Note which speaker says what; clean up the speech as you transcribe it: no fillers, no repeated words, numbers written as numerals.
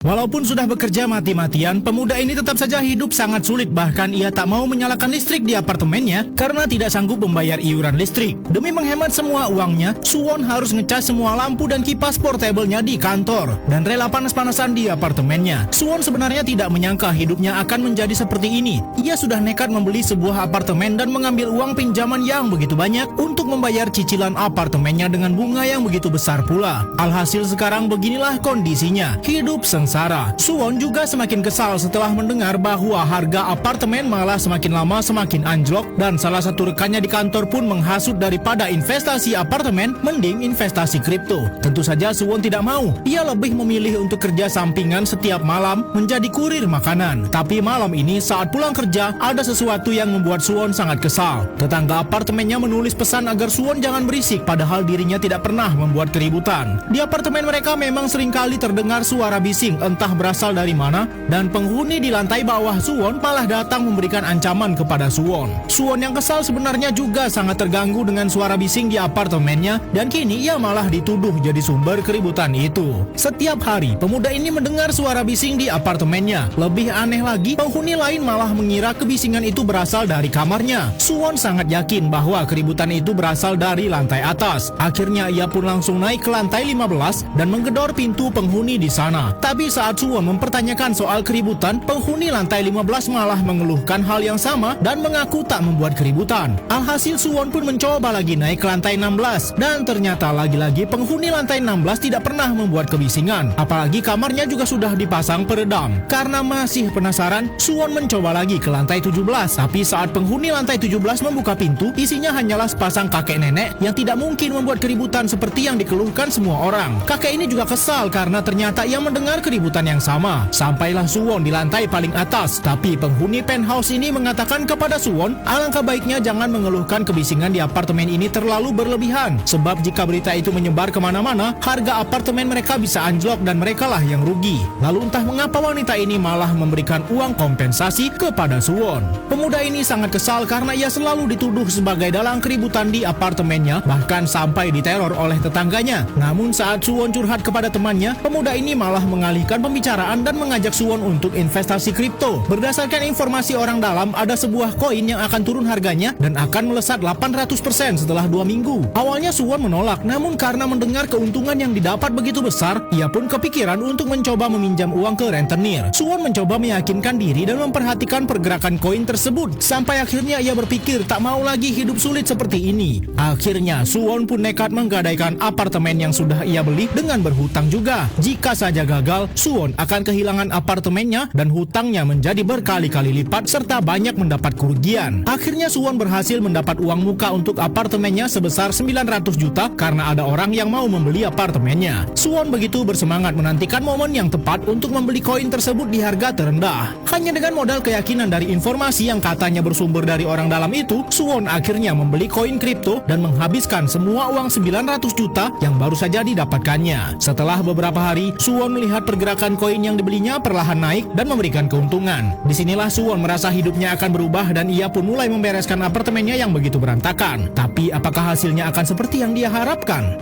Speaker 1: Walaupun sudah bekerja mati-matian, pemuda ini tetap saja hidup sangat sulit. Bahkan ia tak mau menyalakan listrik di apartemennya karena tidak sanggup membayar iuran listrik. Demi menghemat semua uangnya, Suwon harus ngecas semua lampu dan kipas portable-nya di kantor dan rela panas-panasan di apartemennya. Suwon sebenarnya tidak menyangka hidupnya akan menjadi seperti ini. Ia sudah nekat membeli sebuah apartemen dan mengambil uang pinjaman yang begitu banyak untuk membayar cicilan apartemennya dengan bunga yang begitu besar pula. Alhasil sekarang beginilah kondisinya, hidup sengsara. Suwon juga semakin kesal setelah mendengar bahwa harga apartemen malah semakin lama semakin anjlok dan salah satu rekannya di kantor pun menghasut daripada investasi apartemen, mending investasi kripto. Tentu saja Suwon tidak mau. Ia lebih memilih untuk kerja sampingan setiap malam menjadi kurir makanan. Tapi malam ini saat pulang kerja, ada sesuatu yang membuat Suwon sangat kesal. Tetangga apartemennya menulis pesan agar Suwon jangan berisik, padahal dirinya tidak pernah membuat keributan. Di apartemen mereka memang seringkali terdengar suara bising, entah berasal dari mana, dan penghuni di lantai bawah Suwon malah datang memberikan ancaman kepada Suwon. Suwon yang kesal sebenarnya juga sangat terganggu dengan suara bising di apartemennya, dan kini ia malah dituduh jadi sumber keributan itu. Setiap hari, pemuda ini mendengar suara bising di apartemennya. Lebih aneh lagi, penghuni lain malah mengira kebisingan itu berasal dari kamarnya. Suwon sangat yakin bahwa keributan itu berasal dari lantai atas. Akhirnya ia pun langsung naik ke lantai 15 dan menggedor pintu penghuni di sana. Tapi saat Suwon mempertanyakan soal keributan, penghuni lantai 15 malah mengeluhkan hal yang sama dan mengaku tak membuat keributan. Alhasil Suwon pun mencoba lagi naik ke lantai 16 dan ternyata lagi-lagi penghuni lantai 16 tidak pernah membuat kebisingan. Apalagi kamarnya juga sudah dipasang peredam. Karena masih penasaran, Suwon mencoba lagi ke lantai 17. Tapi saat penghuni lantai 17 membuka pintu, isinya hanyalah sepasang kakek nenek yang tidak mungkin membuat keributan seperti yang dikeluhkan semua orang. Kakek ini juga kesal karena ternyata ia mendengar keributan yang sama. Sampailah Suwon di lantai paling atas, tapi penghuni penthouse ini mengatakan kepada Suwon, alangkah baiknya jangan mengeluhkan kebisingan di apartemen ini terlalu berlebihan, sebab jika berita itu menyebar kemana-mana, harga apartemen mereka bisa anjlok dan merekalah yang rugi. Lalu entah mengapa wanita ini malah memberikan uang kompensasi kepada Suwon. Pemuda ini sangat kesal karena ia selalu dituduh sebagai dalang keributan di apartemennya, bahkan sampai diteror oleh tetangganya. Namun saat Suwon curhat kepada temannya, pemuda ini malah mengalihkan pembicaraan dan mengajak Suwon untuk investasi kripto. Berdasarkan informasi orang dalam, ada sebuah koin yang akan turun harganya dan akan melesat 800% setelah 2 minggu. Awalnya Suwon menolak, namun karena mendengar keuntungan yang didapat begitu besar, ia pun kepikiran untuk mencoba meminjam uang ke rentenir. Suwon mencoba meyakinkan diri dan memperhatikan pergerakan koin tersebut, sampai akhirnya ia berpikir tak mau lagi hidup sulit seperti ini. Akhirnya Suwon pun nekat menggadaikan apartemen yang sudah ia beli dengan berhutang juga. Jika saja gagal, Suwon akan kehilangan apartemennya dan hutangnya menjadi berkali-kali lipat serta banyak mendapat kerugian. Akhirnya Suwon berhasil mendapat uang muka untuk apartemennya sebesar 900 juta karena ada orang yang mau membeli apartemennya. Suwon begitu bersemangat menantikan momen yang tepat untuk membeli koin tersebut di harga terendah. Hanya dengan modal keyakinan dari informasi yang katanya bersumber dari orang dalam itu, Suwon akhirnya membeli koin kripto dan menghabiskan semua uang 900 juta yang baru saja didapatkannya. Setelah beberapa hari, Suwon melihat pergerakan koin yang dibelinya perlahan naik dan memberikan keuntungan. Disinilah Suwon merasa hidupnya akan berubah dan ia pun mulai membereskan apartemennya yang begitu berantakan. Tapi apakah hasilnya akan seperti yang dia harapkan?